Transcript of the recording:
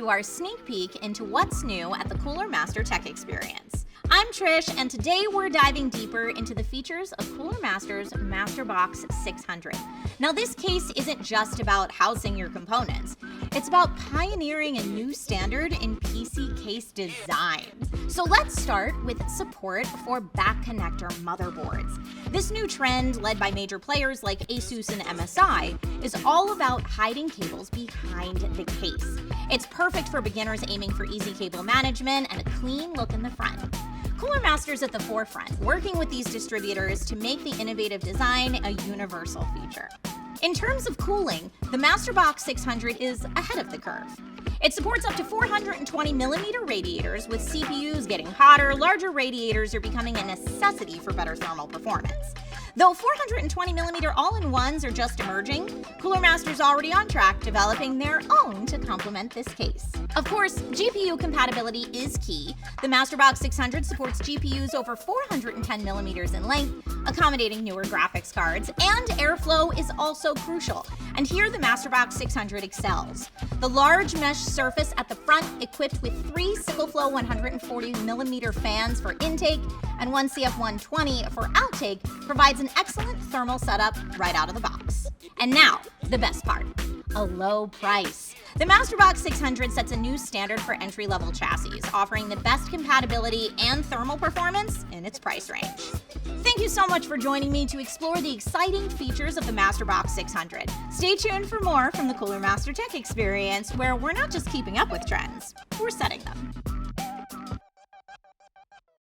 to our sneak peek into what's new at the Cooler Master Tech Experience. I'm Trish, and today we're diving deeper into the features of Cooler Master's Masterbox 600. Now, this case isn't just about housing your components. It's about pioneering a new standard in PC case design. So let's start with support for back connector motherboards. This new trend, led by major players like Asus and MSI, is all about hiding cables behind the case. It's perfect for beginners aiming for easy cable management and a clean look in the front. Cooler Master's at the forefront, working with these distributors to make the innovative design a universal feature. In terms of cooling, the Masterbox 600 is ahead of the curve. It supports up to 420mm radiators. With CPUs getting hotter, larger radiators are becoming a necessity for better thermal performance. Though 420mm all-in-ones are just emerging, Cooler Master's already on track developing their own to complement this case. Of course, GPU compatibility is key. The Masterbox 600 supports GPUs over 410mm in length, accommodating newer graphics cards, and airflow is also crucial. And here the Masterbox 600 excels. The large mesh surface at the front, equipped with 3 Sickleflow 140mm fans for intake and 1 CF120 for outtake, provides an excellent thermal setup right out of the box. And now, the best part, a low price. The Masterbox 600 sets a new standard for entry-level chassis, offering the best compatibility and thermal performance in its price range. Thank you so much for joining me to explore the exciting features of the Masterbox 600. Stay tuned for more from the Cooler Master Tech Experience, where we're not just keeping up with trends, we're setting them.